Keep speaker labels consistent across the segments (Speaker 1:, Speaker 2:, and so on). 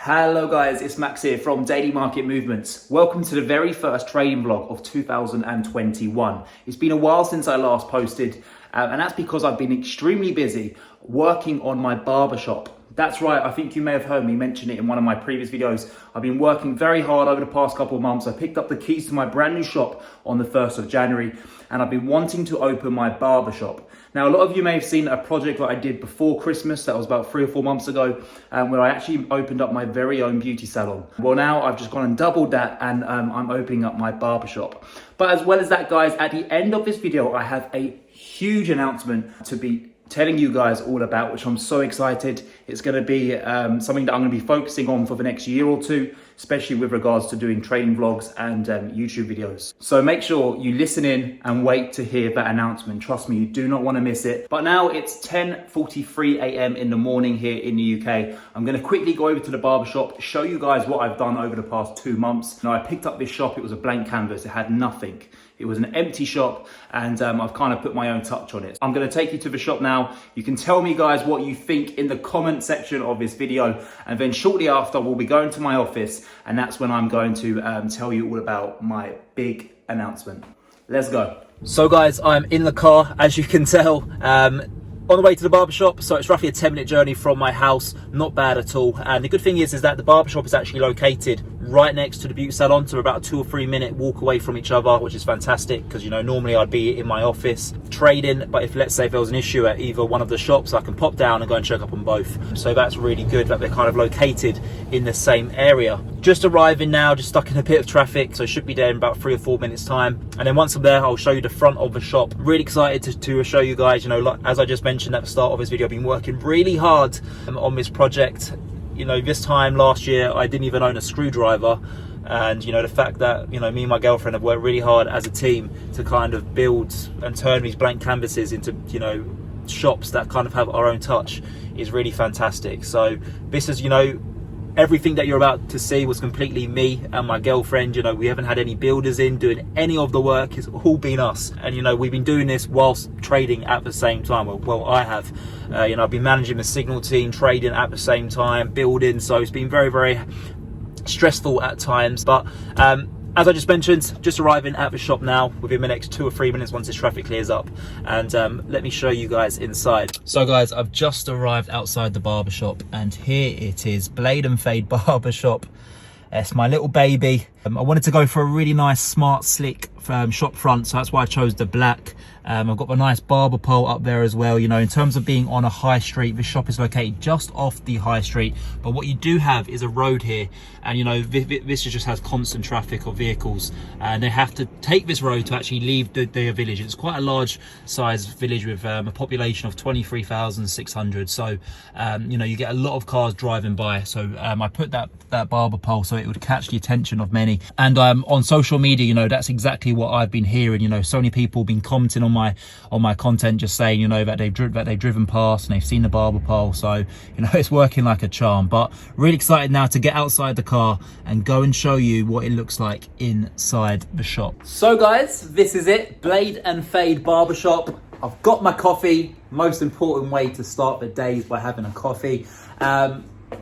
Speaker 1: Hello guys, it's Max here from Daily Market Movements. Welcome to the very first trading vlog of 2021. It's been a while since I last posted, and that's because I've been extremely busy working on my barbershop. That's right, I think you may have heard me mention it in one of my previous videos. I've been working very hard over the past couple of months. I picked up the keys to my brand new shop on the 1st of January, and I've been wanting to open my barbershop. Now, a lot of you may have seen a project that I did before Christmas, that was about 3 or 4 months ago, where I actually opened up my very own beauty salon. Well, now I've just gone and doubled that, and I'm opening up my barbershop. But as well as that, guys, at the end of this video, I have a huge announcement to be telling you guys all about, which I'm so excited. It's going to be something that I'm going to be focusing on for the next year or two, especially with regards to doing trading vlogs and YouTube videos. So make sure you listen in and wait to hear that announcement. Trust me, you do not want to miss it. But now it's 10:43 a.m. in the morning here in the UK. I'm going to quickly go over to the barbershop, show you guys what I've done over the past 2 months. Now, I picked up this shop. It was a blank canvas. It had nothing. It was an empty shop, and I've kind of put my own touch on it. I'm going to take you to the shop now. You can tell me, guys, what you think in the comment section of this video, and then shortly after we'll be going to my office, and that's when I'm going to tell you all about my big announcement. Let's go. So guys, I'm in the car, as you can tell, on the way to the barbershop. So it's roughly a 10-minute journey from my house. Not bad at all. And the good thing is that the barbershop is actually located right next to the beauty salon, so about a 2 or 3 minute walk away from each other, which is fantastic, because, you know, normally I'd be in my office trading, but if, let's say, if there was an issue at either one of the shops, I can pop down and go and check up on both. So that's really good that they're kind of located in the same area. Just arriving now, just stuck in a bit of traffic, so should be there in about 3 or 4 minutes time. And then once I'm there, I'll show you the front of the shop. Really excited to show you guys. You know, like, as I just mentioned at the start of this video, I've been working really hard on this project. You know, this time last year, I didn't even own a screwdriver. And, you know, the fact that, you know, me and my girlfriend have worked really hard as a team to kind of build and turn these blank canvases into, you know, shops that kind of have our own touch is really fantastic. So this is, you know, everything that you're about to see was completely me and my girlfriend. You know, we haven't had any builders in doing any of the work. It's all been us. And, you know, we've been doing this whilst trading at the same time. Well, I have. You know, I've been managing the signal team, trading at the same time, building. So it's been very, very stressful at times. But as I just mentioned, just arriving at the shop now within the next 2 or 3 minutes once this traffic clears up. And let me show you guys inside. So guys, I've just arrived outside the barbershop, and here it is, Blade and Fade Barbershop. It's my little baby. I wanted to go for a really nice, smart, slick shop front, so that's why I chose the black. I've got the nice barber pole up there as well. You know, in terms of being on a high street, this shop is located just off the high street, but what you do have is a road here, and, you know, this just has constant traffic of vehicles, and they have to take this road to actually leave the village. It's quite a large size village with a population of 23,600, so you know, you get a lot of cars driving by. So I put that barber pole so it would catch the attention of many. And on social media, you know, that's exactly what I've been hearing. You know, so many people have been commenting on my content, just saying, you know, that they've driven past and they've seen the barber pole. So, you know, it's working like a charm. But really excited now to get outside the car and go and show you what it looks like inside the shop. So guys, this is it, Blade and Fade Barbershop. I've got my coffee. Most important way to start the day is by having a coffee.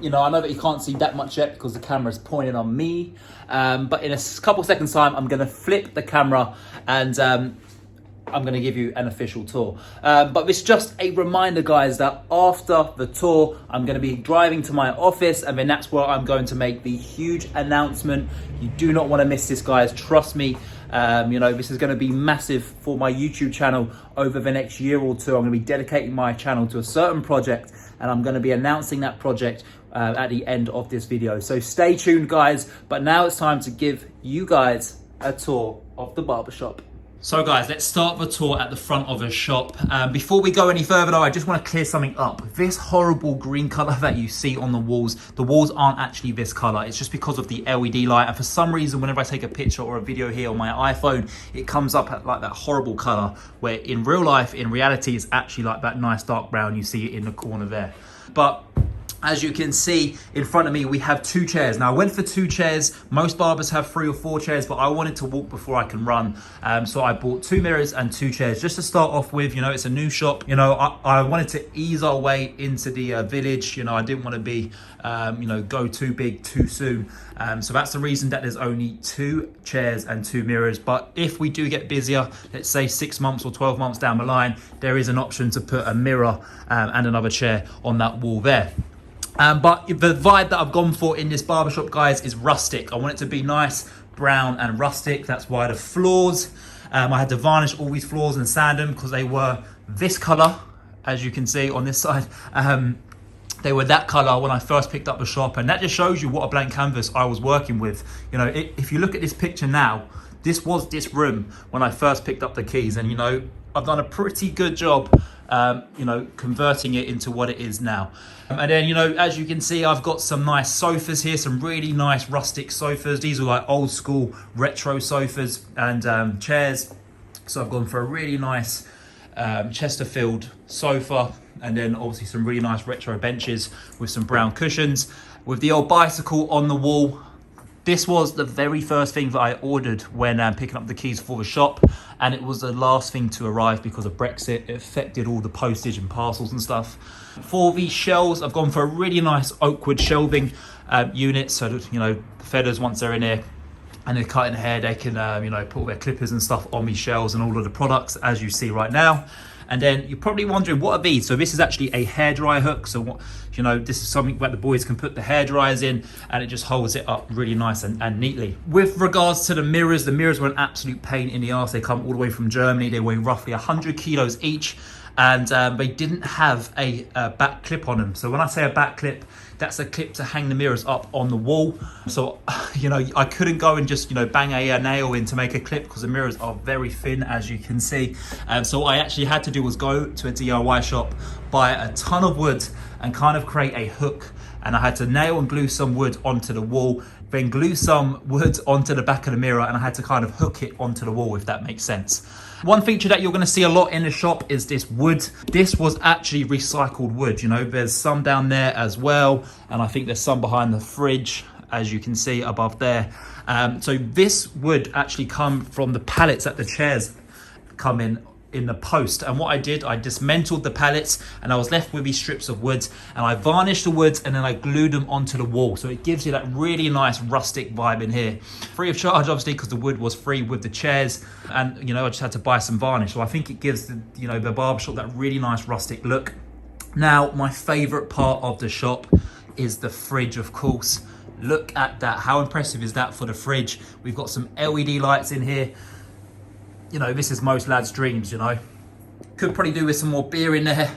Speaker 1: You know, I know that you can't see that much yet because the camera's pointing on me, but in a couple seconds time, I'm going to flip the camera and I'm going to give you an official tour. But it's just a reminder, guys, that after the tour, I'm going to be driving to my office, and then that's where I'm going to make the huge announcement. You do not want to miss this, guys. Trust me. You know, this is going to be massive for my YouTube channel over the next year or two. I'm going to be dedicating my channel to a certain project, and I'm going to be announcing that project at the end of this video. So stay tuned, guys. But now it's time to give you guys a tour of the barbershop. So guys, let's start the tour at the front of the shop. Before we go any further though, I just want to clear something up. This horrible green color that you see on the walls aren't actually this color. It's just because of the LED light. And for some reason, whenever I take a picture or a video here on my iPhone, it comes up at like that horrible color, where in real life, in reality, it's actually like that nice dark brown you see in the corner there. But As you can see in front of me, we have 2 chairs. Now I went for 2 chairs. Most barbers have 3 or 4 chairs, but I wanted to walk before I can run. So I bought 2 mirrors and 2 chairs just to start off with. You know, it's a new shop. You know, I wanted to ease our way into the village. You know, I didn't want to be, you know, go too big too soon. So that's the reason that there's only 2 chairs and 2 mirrors. But if we do get busier, let's say 6 months or 12 months down the line, there is an option to put a mirror and another chair on that wall there. But the vibe that I've gone for in this barbershop, guys, is rustic. I want it to be nice, brown and rustic. That's why the floors, I had to varnish all these floors and sand them because they were this color, as you can see on this side. They were that color when I first picked up the shop, and that just shows you what a blank canvas I was working with. You know, if you look at this picture now, this was this room when I first picked up the keys, and you know, I've done a pretty good job you know, converting it into what it is now. And then, you know, as you can see, I've got some nice sofas here, some really nice rustic sofas. These are like old school retro sofas and chairs. So I've gone for a really nice Chesterfield sofa, and then obviously some really nice retro benches with some brown cushions, with the old bicycle on the wall. This was the very first thing that I ordered when picking up the keys for the shop, and it was the last thing to arrive because of Brexit. It affected all the postage and parcels and stuff. For the shelves, I've gone for a really nice oak wood shelving unit, so that, you know, the feathers, once they're in here and they're cutting hair, they can you know, put all their clippers and stuff on these shelves and all of the products, as you see right now. And then you're probably wondering, what are these? So this is actually a hairdryer hook. So what, you know, this is something that the boys can put the hair dryers in, and it just holds it up really nice and neatly. With regards to the mirrors were an absolute pain in the arse. They come all the way from Germany. They weigh roughly 100 kilos each, and they didn't have a back clip on them. So when I say a back clip, that's a clip to hang the mirrors up on the wall. So, you know, I couldn't go and just, you know, bang a nail in to make a clip because the mirrors are very thin, as you can see. So what I actually had to do was go to a DIY shop, buy a ton of wood and kind of create a hook. And I had to nail and glue some wood onto the wall, then glue some wood onto the back of the mirror, and I had to kind of hook it onto the wall, if that makes sense. One feature that you're going to see a lot in the shop is this wood. This was actually recycled wood. You know, there's some down there as well, and I think there's some behind the fridge, as you can see above there. So this would actually come from the pallets that the chairs come in the post. And what I did, I dismantled the pallets and I was left with these strips of wood, and I varnished the woods and then I glued them onto the wall. So it gives you that really nice rustic vibe in here. Free of charge, obviously, because the wood was free with the chairs, and you know, I just had to buy some varnish. So I think it gives the, you know, the barbershop that really nice rustic look. Now, my favorite part of the shop is the fridge, of course. Look at that. How impressive is that for the fridge? We've got some LED lights in here. You know, this is most lads' dreams, you know. Could probably do with some more beer in there,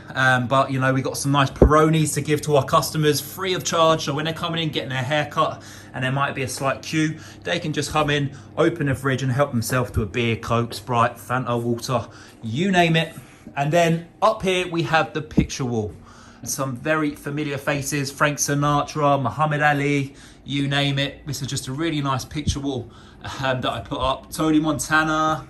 Speaker 1: but you know, we got some nice Peronis to give to our customers free of charge. So when they're coming in, getting their hair cut, and there might be a slight queue, they can just come in, open the fridge and help themselves to a beer, Coke, Sprite, Fanta, water, you name it. And then up here, we have the picture wall. Some very familiar faces, Frank Sinatra, Muhammad Ali, you name it. This is just a really nice picture wall that I put up. Tony Montana,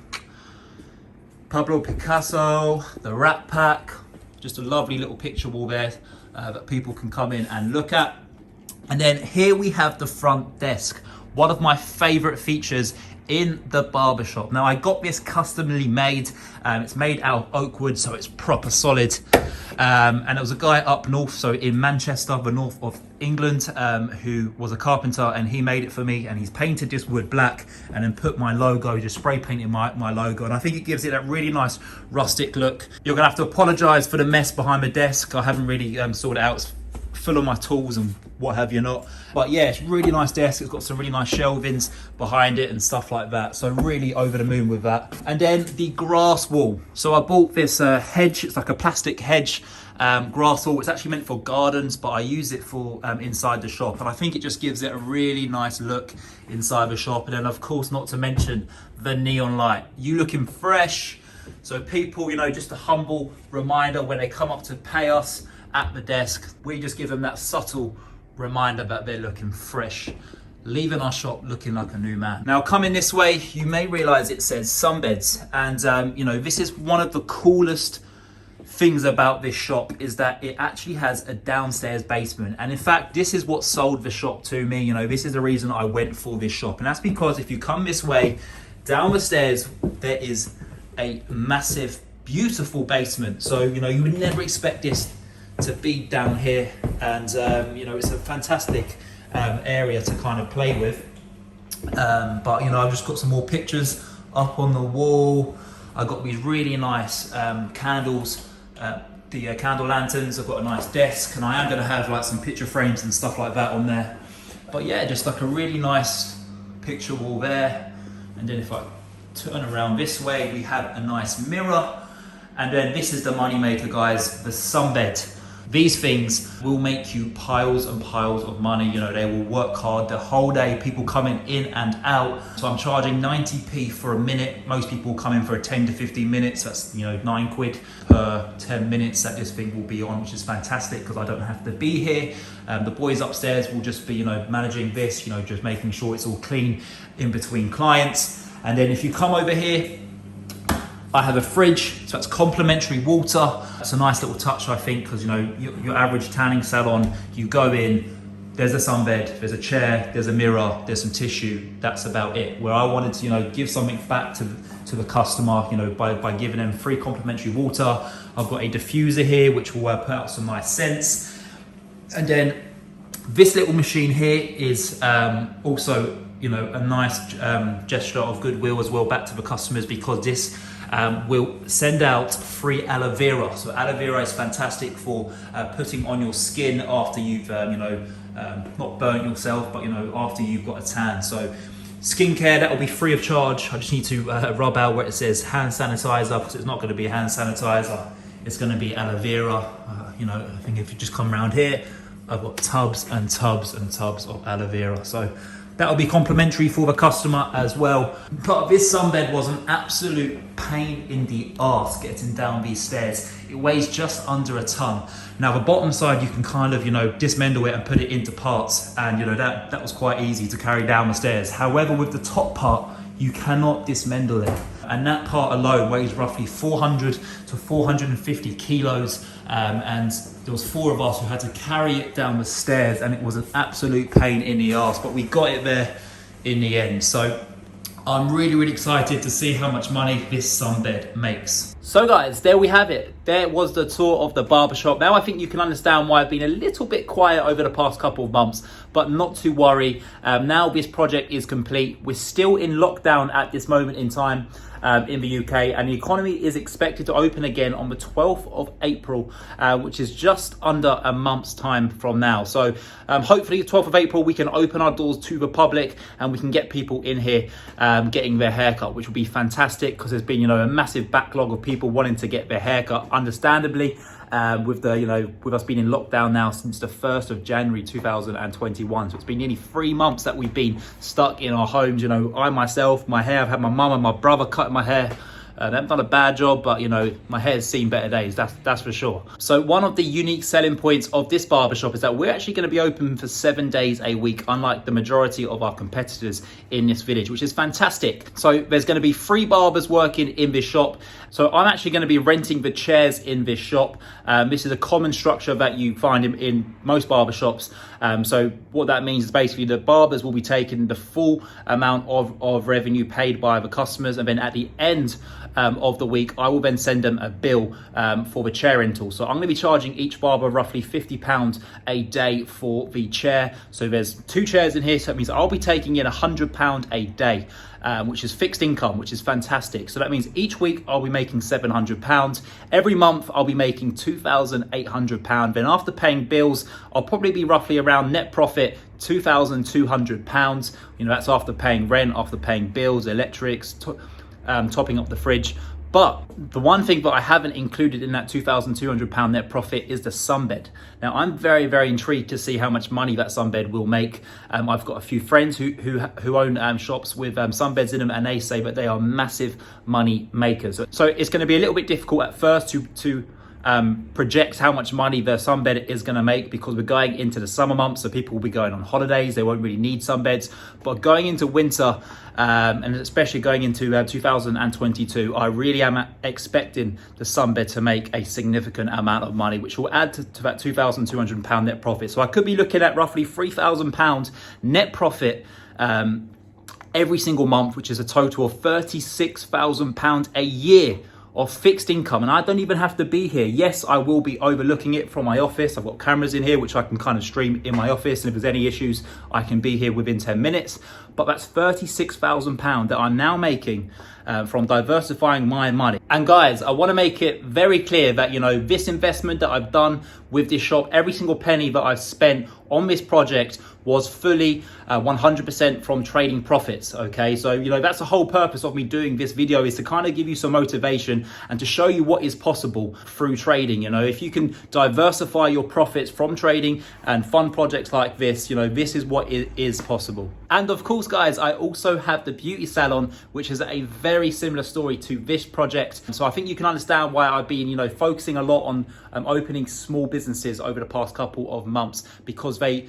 Speaker 1: Pablo Picasso, the Rat Pack. Just a lovely little picture wall there that people can come in and look at. And then here we have the front desk, one of my favorite features in the barbershop. Now, I got this customly made. It's made out of oak wood, so it's proper solid. And there was a guy up north, so in Manchester, the north of England, who was a carpenter, and he made it for me, and he's painted this wood black and then put my logo, just spray painted my logo, and I think it gives it that really nice rustic look. You're gonna have to apologize for the mess behind the desk. I haven't really sorted it out. It's full of my tools and what have you not, but yeah, it's a really nice desk. It's got some really nice shelvings behind it and stuff like that, so really over the moon with that. And then the grass wall. So I bought this hedge. It's like a plastic hedge grass wall. It's actually meant for gardens, but I use it for inside the shop, and I think it just gives it a really nice look inside the shop. And then, of course, not to mention the neon light. You looking fresh, so people, you know, just a humble reminder when they come up to pay us at the desk, we just give them that subtle reminder that they're looking fresh, leaving our shop looking like a new man. Now, coming this way, you may realize it says sunbeds, and you know, this is one of the coolest things about this shop is that it actually has a downstairs basement, and in fact this is what sold the shop to me. This is the reason I went for this shop, and that's because if you come this way down the stairs, there is a massive, beautiful basement. So you would never expect this to be down here, and it's a fantastic area to kind of play with. But I've just got some more pictures up on the wall. I've got these really nice candles, the candle lanterns. I've got a nice desk, and I am going to have like some picture frames and stuff like that on there. But yeah, just like a really nice picture wall there. And then if I turn around this way, we have a nice mirror. And then this is the money maker, guys, the sunbed. These things will make you piles and piles of money. They will work hard the whole day, people coming in and out. So I'm charging 90p for a minute. Most people come in for a 10 to 15 minutes. That's, £9 per 10 minutes that this thing will be on, which is fantastic because I don't have to be here. The boys upstairs will just be, managing this, just making sure it's all clean in between clients. And then if you come over here, I have a fridge, so that's complimentary water. It's a nice little touch, I think, because your average tanning salon, you go in, there's a sunbed, there's a chair, there's a mirror, there's some tissue. That's about it. Where I wanted to, give something back to the customer, by giving them free complimentary water. I've got a diffuser here, which will put out some nice scents. And then this little machine here is also, a nice gesture of goodwill as well back to the customers, because this will send out free aloe vera. So aloe vera is fantastic for putting on your skin after you've not burnt yourself, but after you've got a tan. So skincare, that will be free of charge. I just need to rub out where it says hand sanitizer, because it's not going to be a hand sanitizer, it's going to be aloe vera. I think if you just come around here, I've got tubs and tubs and tubs of aloe vera. So that'll be complimentary for the customer as well. But this sunbed was an absolute pain in the arse getting down these stairs. It weighs just under a ton. Now the bottom side, you can kind of, dismember it and put it into parts. And that was quite easy to carry down the stairs. However, with the top part, you cannot dismember it. And that part alone weighs roughly 400 to 450 kilos. And there was 4 of us who had to carry it down the stairs, and it was an absolute pain in the arse, but we got it there in the end. So I'm really excited to see how much money this sunbed makes. So guys, there we have it. There was the tour of the barbershop. Now I think you can understand why I've been a little bit quiet over the past couple of months, but not to worry. Now this project is complete. We're still in lockdown at this moment in time in the UK, and the economy is expected to open again on the 12th of April, which is just under a month's time from now. So hopefully the 12th of April, we can open our doors to the public and we can get people in here getting their haircut, which will be fantastic, because there's been, a massive backlog of people wanting to get their haircut, understandably. With us being in lockdown now since the 1st of January 2021. So it's been nearly 3 months that we've been stuck in our homes. I myself, I've had my mum and my brother cutting my hair. They haven't done a bad job, but my hair's seen better days, that's for sure. So one of the unique selling points of this barbershop is that we're actually going to be open for 7 days a week, unlike the majority of our competitors in this village, which is fantastic. So there's going to be 3 barbers working in this shop. So I'm actually going to be renting the chairs in this shop. This is a common structure that you find in most barbershops. So what that means is basically the barbers will be taking the full amount of revenue paid by the customers, and then at the end of the week, I will then send them a bill for the chair rental. So I'm going to be charging each barber roughly £50 a day for the chair. So there's 2 chairs in here, so that means I'll be taking in £100 a day, which is fixed income, which is fantastic. So that means each week I'll be making £700. Every month I'll be making £2,800. Then after paying bills, I'll probably be roughly around net profit £2,200. That's after paying rent, after paying bills, electrics, topping up the fridge. But the one thing that I haven't included in that £2,200 net profit is the sunbed. Now I'm very intrigued to see how much money that sunbed will make. I've got a few friends who own shops with sunbeds in them, and they say that they are massive money makers. So it's going to be a little bit difficult at first to project how much money the sunbed is going to make, because we're going into the summer months, so people will be going on holidays, they won't really need sunbeds. But going into winter, and especially going into 2022, I really am expecting the sunbed to make a significant amount of money, which will add to that £2,200 net profit. So I could be looking at roughly £3,000 net profit every single month, which is a total of £36,000 a year of fixed income. And I don't even have to be here. Yes, I will be overlooking it from my office. I've got cameras in here, which I can kind of stream in my office. And if there's any issues, I can be here within 10 minutes. But that's £36,000 that I'm now making from diversifying my money. And guys, I want to make it very clear that, you know, this investment that I've done with this shop, every single penny that I've spent on this project was fully 100% from trading profits. Okay, so you know, that's the whole purpose of me doing this video, is to kind of give you some motivation and to show you what is possible through trading. You know, if you can diversify your profits from trading and fund projects like this, you know, this is what is possible. And of course, guys, I also have the beauty salon, which is a very similar story to this project. So I think you can understand why I've been, you know, focusing a lot on opening small businesses over the past couple of months, because they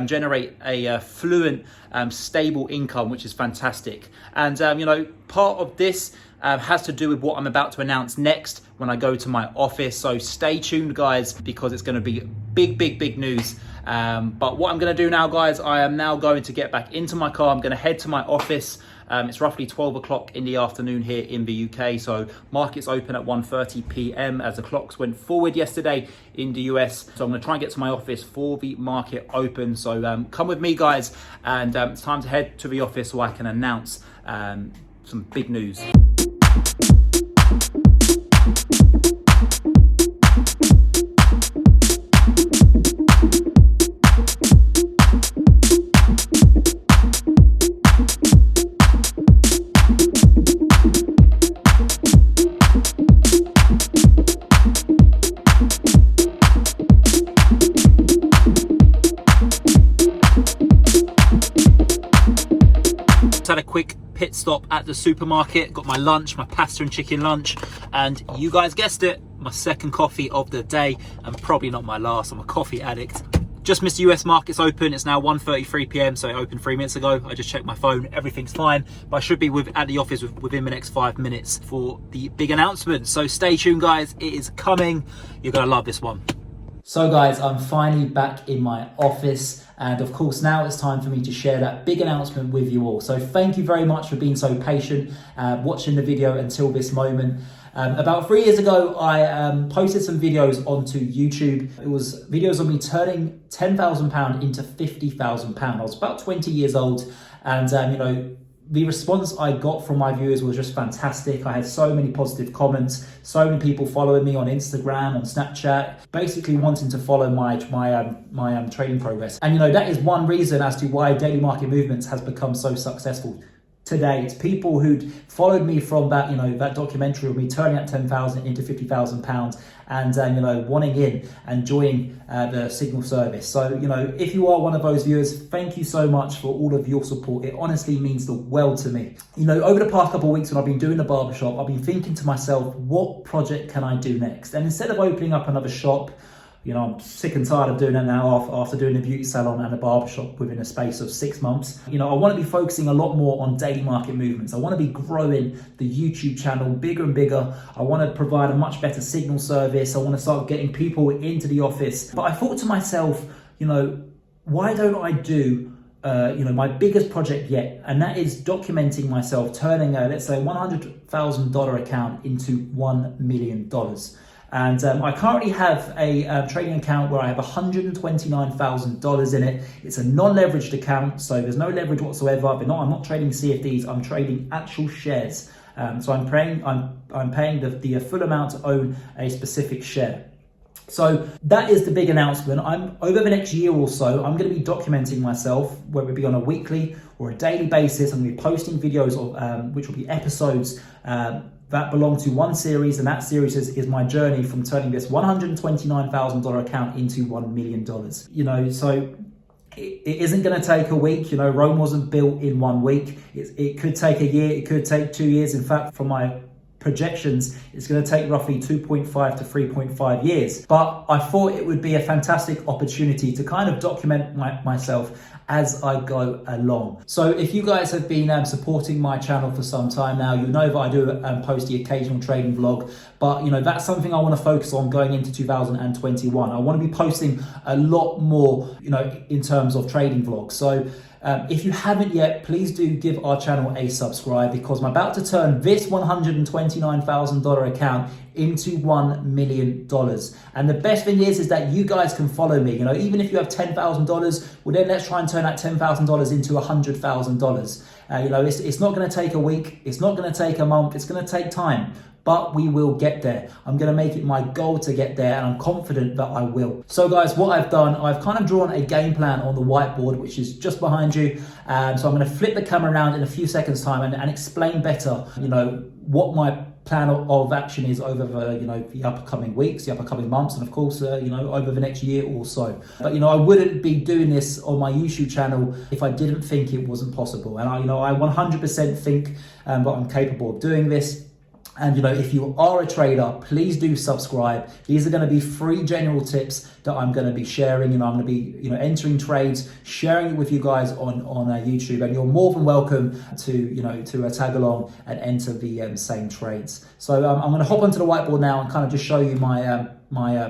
Speaker 1: generate a fluent, stable income, which is fantastic. And, you know, part of this has to do with what I'm about to announce next when I go to my office. So stay tuned, guys, because it's going to be big news. But what I'm going to do now, guys, I am now going to get back into my car. I'm going to head to my office. It's roughly 12 o'clock in the afternoon here in the UK. So markets open at 1:30 p.m. as the clocks went forward yesterday in the US. So I'm going to try and get to my office for the market open. So come with me, guys. And it's time to head to the office so I can announce some big news. Had a quick pit stop at the supermarket, got my lunch, my pasta and chicken lunch, and you guys guessed it, my second coffee of the day, and probably not my last. I'm a coffee addict. Just missed the US markets open. It's now 1:33 p.m, so it opened 3 minutes ago. I just checked my phone, everything's fine, but I should be at the office within the next 5 minutes for the big announcement. So stay tuned, guys, it is coming. You're gonna love this one. So guys, I'm finally back in my office, and of course now it's time for me to share that big announcement with you all. So thank you very much for being so patient, watching the video until this moment. About 3 years ago, I posted some videos onto YouTube. It was videos of me turning £10,000 into £50,000. I was about 20 years old, and you know, the response I got from my viewers was just fantastic. I had so many positive comments, so many people following me on Instagram, on Snapchat, basically wanting to follow my trading progress. And you know, that is one reason as to why Daily Market Movements has become so successful today. It's people who'd followed me from that, you know, that documentary of me turning that 10,000 into £50,000, and you know, wanting in and joining the Signal service. So you know, if you are one of those viewers, thank you so much for all of your support. It honestly means the world to me. You know, over the past couple of weeks when I've been doing the barbershop, I've been thinking to myself, what project can I do next? And instead of opening up another shop, you know, I'm sick and tired of doing that now after doing the beauty salon and the barbershop within a space of 6 months. You know, I want to be focusing a lot more on daily market movements. I want to be growing the YouTube channel bigger and bigger. I want to provide a much better Signal service. I want to start getting people into the office. But I thought to myself, you know, why don't I do you know, my biggest project yet, and that is documenting myself turning a, let's say, $100,000 account into $1 million. And I currently have a trading account where I have $129,000 in it. It's a non-leveraged account, so there's no leverage whatsoever. I'm not trading CFDs, I'm trading actual shares. So I'm paying the full amount to own a specific share. So that is the big announcement. Over the next year or so, I'm going to be documenting myself, whether it be on a weekly or a daily basis. I'm going to be posting videos of which will be episodes that belong to one series, and that series is my journey from turning this $129,000 account into $1 million. You know, so it isn't going to take a week. You know, Rome wasn't built in 1 week. It could take a year, it could take 2 years. In fact, from my
Speaker 2: projections, it's going to take roughly 2.5 to 3.5 years. But I thought it would be a fantastic opportunity to kind of document myself as I go along. So if you guys have been supporting my channel for some time now, you know that I do post the occasional trading vlog, but that's something I want to focus on going into 2021. I want to be posting a lot more, in terms of trading vlogs. So if you haven't yet, please do give our channel a subscribe, because I'm about to turn this $129,000 account into $1 million. And the best thing is that you guys can follow me. Even if you have $10,000, well then let's try and turn that $10,000 into $100,000. It's not going to take a week. It's not going to take a month. It's going to take time. But we will get there. I'm going to make it my goal to get there, and I'm confident that I will. So guys, what I've done, I've kind of drawn a game plan on the whiteboard, which is just behind you. So I'm going to flip the camera around in a few seconds time and explain better, what my plan of action is over the upcoming weeks, the upcoming months, and of course, over the next year or so. But I wouldn't be doing this on my YouTube channel if I didn't think it wasn't possible. And I 100% think that I'm capable of doing this. And if you are a trader, please do subscribe. These are going to be free general tips that I'm going to be sharing. I'm going to be entering trades, sharing it with you guys on YouTube, and you're more than welcome to tag along and enter the same trades. So I'm going to hop onto the whiteboard now and kind of just show you my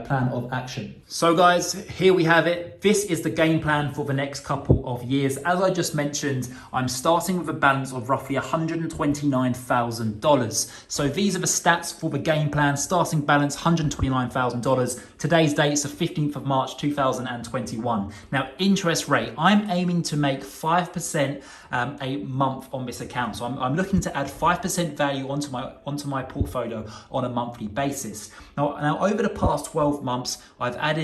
Speaker 2: plan of action.
Speaker 1: So guys, here we have it. This is the game plan for the next couple of years. As I just mentioned, I'm starting with a balance of roughly $129,000. So these are the stats for the game plan. Starting balance, $129,000. Today's date is the 15th of March, 2021. Now, interest rate, I'm aiming to make 5% a month on this account. So I'm looking to add 5% value onto my portfolio on a monthly basis. Now over the past 12 months, I've added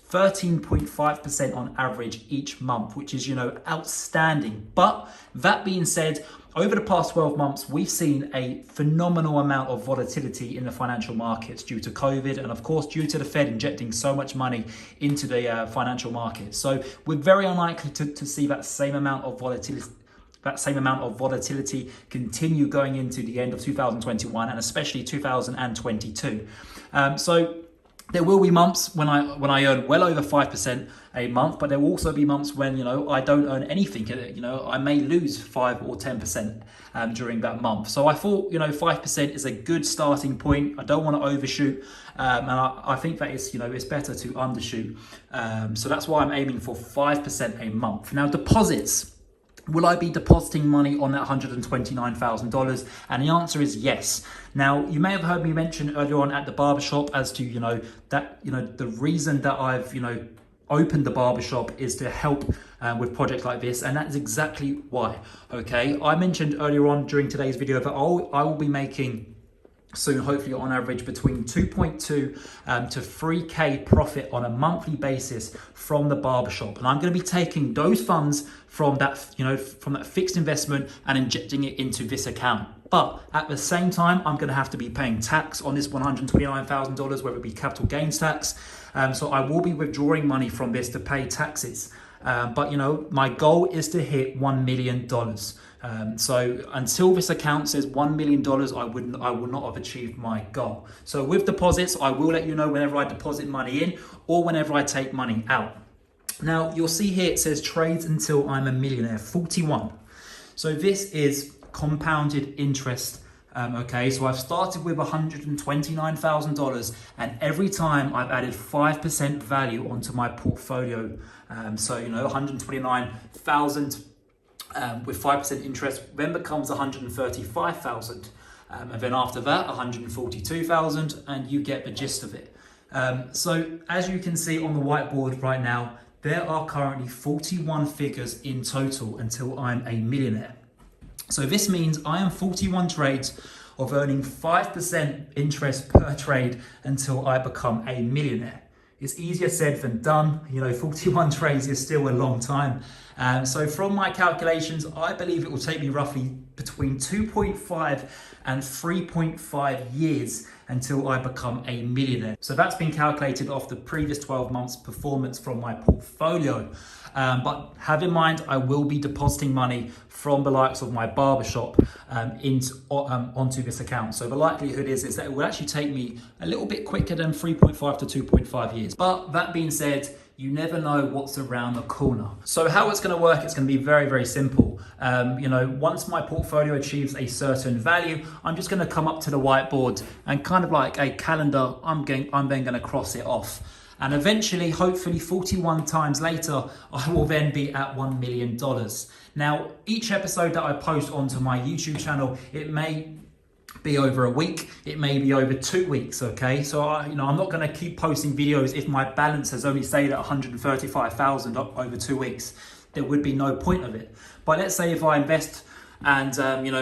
Speaker 1: 13.5% on average each month, which is, outstanding. But that being said, over the past 12 months, we've seen a phenomenal amount of volatility in the financial markets due to COVID, and of course, due to the Fed injecting so much money into the financial markets. So we're very unlikely to see that same amount of volatility continue going into the end of 2021 and especially 2022. So there will be months when I earn well over 5% a month, but there will also be months when I don't earn anything. I may lose 5 or 10% during that month. So I thought 5% is a good starting point. I don't want to overshoot, and I think that it's better to undershoot. So that's why I'm aiming for 5% a month. Now, deposits. Will I be depositing money on that $129,000? And the answer is yes. Now, you may have heard me mention earlier on at the Barbershop as to, the reason that I've, opened the Barbershop is to help with projects like this. And that's exactly why, okay? I mentioned earlier on during today's video that I will be making soon, hopefully on average between 2.2 to 3K profit on a monthly basis from the Barbershop. And I'm going to be taking those funds from that, from that fixed investment and injecting it into this account. But at the same time, I'm going to have to be paying tax on this $129,000, whether it be capital gains tax. So I will be withdrawing money from this to pay taxes. But my goal is to hit $1 million. So until this account says $1 million, I will not have achieved my goal. So with deposits, I will let you know whenever I deposit money in or whenever I take money out. Now you'll see here it says trades until I'm a millionaire, 41. So this is compounded interest. Okay, so I've started with $129,000, and every time I've added 5% value onto my portfolio. So 129,000 with 5% interest then becomes 135,000, and then after that 142,000, and you get the gist of it. So as you can see on the whiteboard right now, there are currently 41 figures in total until I'm a millionaire. So this means I am 41 trades of earning 5% interest per trade until I become a millionaire. It's easier said than done. 41 trades is still a long time. So from my calculations, I believe it will take me roughly between 2.5 and 3.5 years
Speaker 2: until I become a millionaire. So that's been calculated off the previous 12 months performance from my portfolio. But have in mind, I will be depositing money from the likes of my barbershop onto this account. So the likelihood is that it will actually take me a little bit quicker than 3.5 to 2.5 years. But that being said, you never know what's around the corner. So how it's going to work, it's going to be very, very simple. Once my portfolio achieves a certain value, I'm just going to come up to the whiteboard and kind of like a calendar, I'm then going to cross it off. And eventually, hopefully 41 times later, I will then be at $1 million. Now, each episode that I post onto my YouTube channel, it may be over a week, it may be over 2 weeks, okay? So I'm not going to keep posting videos if my balance has only stayed at 135,000 over 2 weeks. There would be no point of it. But let's say if I invest and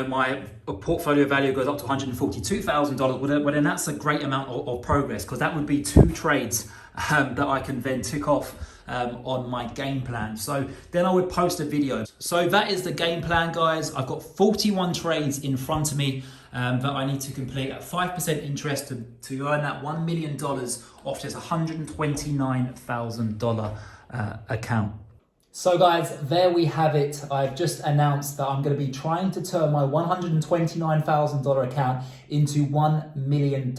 Speaker 2: my portfolio value goes up to $142,000, well then that's a great amount of progress, because that would be 2 trades that I can then tick off on my game plan. So then I would post a video. So that is the game plan, guys. I've got 41 trades in front of me that I need to complete at 5% interest to earn that $1 million off this $129,000 account. So guys, there we have it. I've just announced that I'm going to be trying to turn my $129,000 account into $1 million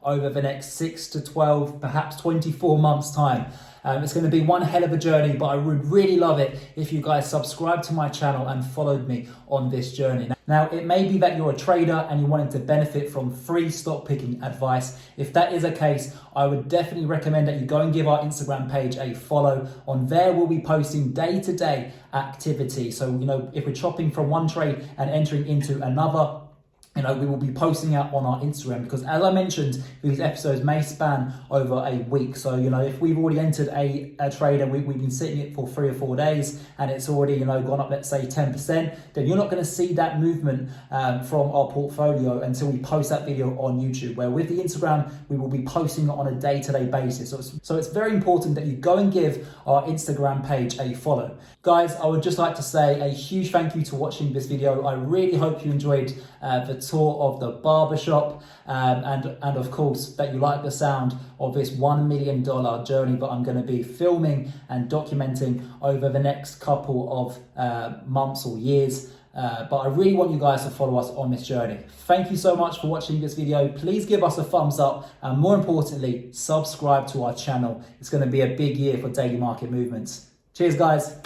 Speaker 2: over the next 6 to 12, perhaps 24 months time. It's going to be one hell of a journey, but I would really love it if you guys subscribe to my channel and followed me on this journey. Now, it may be that you're a trader and you wanted to benefit from free stock picking advice. If that is the case, I would definitely recommend that you go and give our Instagram page a follow. On there, we'll be posting day-to-day activity. So, if we're chopping from one trade and entering into another, we will be posting out on our Instagram, because as I mentioned, these episodes may span over a week. So, if we've already entered a trade and we've been sitting it for 3 or 4 days and it's already, gone up, let's say 10%, then you're not going to see that movement from our portfolio until we post that video on YouTube, where with the Instagram, we will be posting it on a day-to-day basis. So it's very important that you go and give our Instagram page a follow. Guys, I would just like to say a huge thank you to watching this video. I really hope you enjoyed the tour of the barbershop, and of course that you like the sound of this $1 million journey that I'm going to be filming and documenting over the next couple of months or years. But I really want you guys to follow us on this journey. Thank you so much for watching this video. Please give us a thumbs up, and more importantly, subscribe to our channel. It's going to be a big year for Daily Market Movements. Cheers, guys.